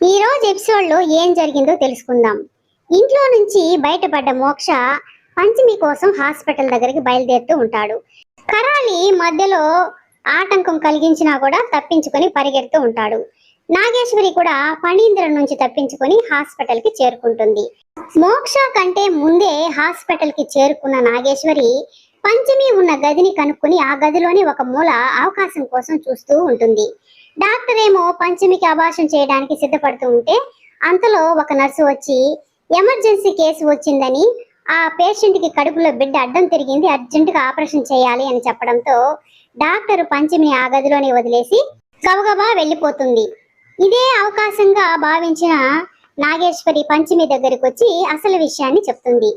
ఈ రోజు ఎపిసోడ్ లో ఏం జరిగిందో తెలుసుకుందాం. ఇంట్లో నుంచి బయటపడ్డ మోక్ష పంచమి కోసం హాస్పిటల్ దగ్గరికి బయలుదేరుతూ ఉంటాడు. కరాలి మధ్యలో ఆటంకం కలిగించినా కూడా తప్పించుకొని పరిగెడుతూ ఉంటాడు. నాగేశ్వరి కూడా ఫణీంద్రం నుంచి తప్పించుకొని హాస్పిటల్ కి చేరుకుంటుంది. మోక్ష కంటే ముందే హాస్పిటల్ కి చేరుకున్న నాగేశ్వరి పంచమి ఉన్న గదిని కనుక్కొని ఆ గదిలోని ఒక మూల అవకాశం కోసం చూస్తూ ఉంటుంది. డాక్టర్ ఏమో పంచమికి అబార్షన్ చేయడానికి సిద్ధపడుతూ ఉంటే అంతలో ఒక నర్సు వచ్చి ఎమర్జెన్సీ కేసు వచ్చిందని, ఆ పేషెంట్ కి కడుపులో బిడ్డ అడ్డం తిరిగింది, అర్జెంటుగా ఆపరేషన్ చేయాలి అని చెప్పడంతో డాక్టర్ పంచమిని ఆ గదిలోనే వదిలేసి గబగబా వెళ్ళిపోతుంది. ఇదే అవకాశంగా భావించిన నాగేశ్వరి పంచమి దగ్గరికి వచ్చి అసలు విషయాన్ని చెప్తుంది.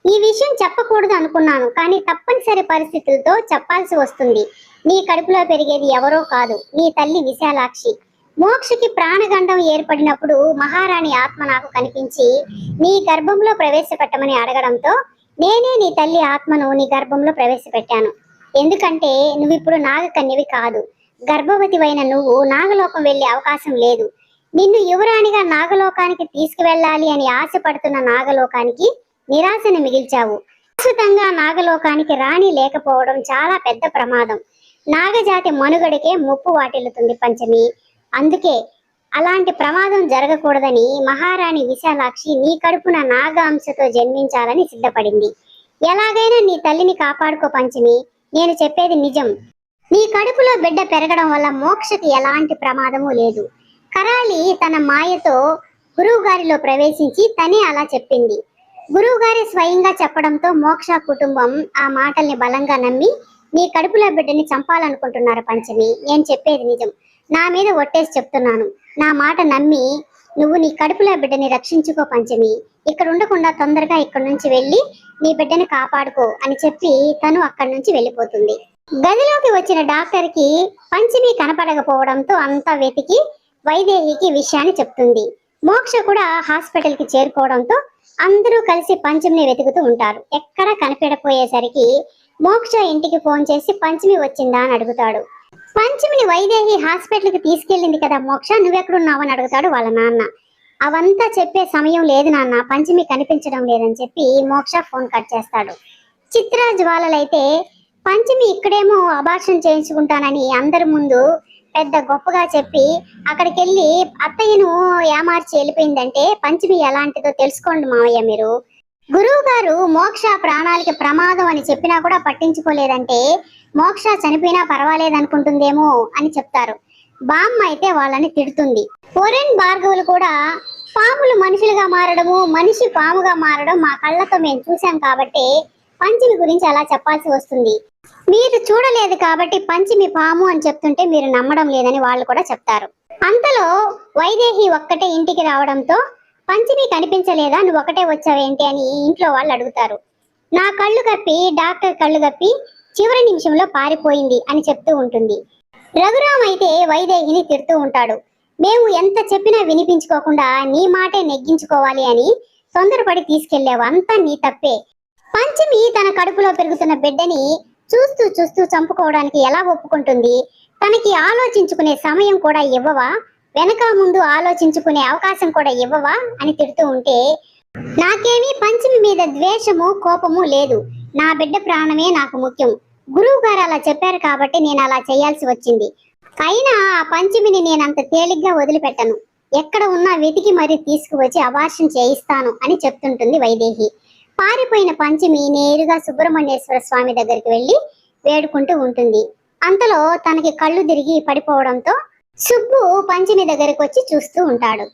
ఈ విషయం చెప్పకూడదు అనుకున్నాను, కానీ తప్పనిసరి పరిస్థితులతో చెప్పాల్సి వస్తుంది. నీ కడుపులో పెరిగేది ఎవరో కాదు, నీ తల్లి విశాలాక్షి. మోక్షకి ప్రాణగండం ఏర్పడినప్పుడు మహారాణి ఆత్మ నాకు కనిపించి నీ గర్భంలో ప్రవేశపెట్టమని అడగడంతో నేనే నీ తల్లి ఆత్మను నీ గర్భంలో ప్రవేశపెట్టాను. ఎందుకంటే నువ్విప్పుడు నాగకన్యవి కాదు, గర్భవతివైన నువ్వు నాగలోకం వెళ్లే అవకాశం లేదు. నిన్ను యువరాణిగా నాగలోకానికి తీసుకువెళ్ళాలి అని ఆశపడుతున్న నాగలోకానికి నిరాశను మిగిల్చావు. శాశ్వతంగా నాగలోకానికి రాణి లేకపోవడం చాలా పెద్ద ప్రమాదం. నాగజాతి మనుగడకే ముప్పు వాటిల్లుతుంది పంచమి. అందుకే అలాంటి ప్రమాదం జరగకూడదని మహారాణి విశాలాక్షి నీ కడుపున నాగ అంశతో జన్మించాలని సిద్ధపడింది. ఎలాగైనా నీ తల్లిని కాపాడుకో పంచమి, నేను చెప్పేది నిజం. నీ కడుపులో బిడ్డ పెరగడం వల్ల మోక్షకి ఎలాంటి ప్రమాదము లేదు. కరాళి తన మాయతో గురువు గారిలో ప్రవేశించి తనే అలా చెప్పింది. గురువు గారి స్వయంగా చెప్పడంతో మోక్ష కుటుంబం ఆ మాటల్ని బలంగా నమ్మి నీ కడుపులో బిడ్డని చంపాలనుకుంటున్నారు పంచమి. నేను చెప్పేది నిజం, నా మీద ఒట్టేసి చెప్తున్నాను. నా మాట నమ్మి నువ్వు నీ కడుపులో బిడ్డని రక్షించుకో పంచమి. ఇక్కడ ఉండకుండా తొందరగా ఇక్కడి నుంచి వెళ్ళి నీ బిడ్డని కాపాడుకో అని చెప్పి తను అక్కడి నుంచి వెళ్ళిపోతుంది. గదిలోకి వచ్చిన డాక్టర్ కి పంచమి కనపడకపోవడంతో అంతా వెతికి వైదేహికి విషయాన్ని చెప్తుంది. మోక్ష కూడా హాస్పిటల్ కి చేరుకోవడంతో అందరూ కలిసి పంచమిని వెతుకుతూ ఉంటారు. ఎక్కడ కనిపెడపోయేసరికి మోక్ష ఇంటికి ఫోన్ చేసి పంచమి వచ్చిందా అని అడుగుతాడు. పంచమిని వైదేహి హాస్పిటల్ కి తీసుకెళ్ళింది కదా మోక్ష, నువ్వెక్కడున్నావు అని అడుగుతాడు వాళ్ళ నాన్న. అవంతా చెప్పే సమయం లేదు నాన్న, పంచమి కనిపించడం లేదని చెప్పి మోక్ష ఫోన్ కట్ చేస్తాడు. చిత్ర జ్వాలలైతే పంచమి ఇక్కడేమో అబార్షన్ చేయించుకుంటానని అందరి ముందు పెద్ద గొప్పగా చెప్పి అక్కడికి వెళ్ళి అత్తయ్యను ఏమార్చి వెళ్ళిపోయిందంటే పంచమి ఎలాంటిదో తెలుసుకోండి మావయ్య మీరు. గురువు గారు మోక్ష ప్రాణాలకి ప్రమాదం అని చెప్పినా కూడా పట్టించుకోలేదంటే మోక్ష చనిపోయినా పర్వాలేదనుకుంటుందేమో అని చెప్తారు. బామ్మ అయితే వాళ్ళని తిడుతుంది. ఫోరెన్ భార్గవులు కూడా పాములు మనుషులుగా మారడము, మనిషి పాముగా మారడం మా కళ్ళతో మేము చూసాం కాబట్టి పంచమి గురించి అలా చెప్పాల్సి వస్తుంది. మీరు చూడలేదు కాబట్టి పంచమి పాము అని చెప్తుంటే మీరు నమ్మడం లేదని వాళ్ళు కూడా చెప్తారు. అంతలో వైదేహి ఒక్కటే ఇంటికి రావడంతో పంచమి కనిపించలేదా, నువ్వు ఒకటే వచ్చావేంటి అని ఇంట్లో వాళ్ళు అడుగుతారు. నా కళ్ళు కప్పి డాక్టర్ కళ్ళు కప్పి చివరి నిమిషంలో పారిపోయింది అని చెప్తూ ఉంటుంది. రఘురామ్ అయితే వైదేహిని తిడుతూ ఉంటాడు. మేము ఎంత చెప్పినా వినిపించుకోకుండా నీ మాటే నెగ్గించుకోవాలి అని తొందరపడి తీసుకెళ్లేవు, అంతా నీ తప్పే. పంచమి తన కడుపులో పెరుగుతున్న బిడ్డని చూస్తూ చూస్తూ చంపుకోవడానికి ఎలా ఒప్పుకుంటుంది? తనకి ఆలోచించుకునే సమయం కూడా ఇవ్వవా? వెనక ముందు ఆలోచించుకునే అవకాశం కూడా ఇవ్వవా అని తిడుతూ ఉంటే, నాకేమీ పంచమి మీద ద్వేషము కోపము లేదు, నా బిడ్డ ప్రాణమే నాకు ముఖ్యం. గురువు గారు అలా చెప్పారు కాబట్టి నేను అలా చేయాల్సి వచ్చింది. అయినా ఆ పంచమిని నేనంత తేలిగ్గా వదిలిపెట్టను, ఎక్కడ ఉన్నా వెతికి మరీ తీసుకువచ్చి అబార్షన్ చేయిస్తాను అని చెప్తుంటుంది వైదేహి. పారిపోయిన పంచమి నేరుగా సుబ్రహ్మణ్యేశ్వర స్వామి దగ్గరికి వెళ్ళి వేడుకుంటూ ఉంటుంది. అంతలో తనకి కళ్ళు తిరిగి పడిపోవడంతో సుబ్బు పంచమి దగ్గరికి వచ్చి చూస్తూ ఉంటాడు.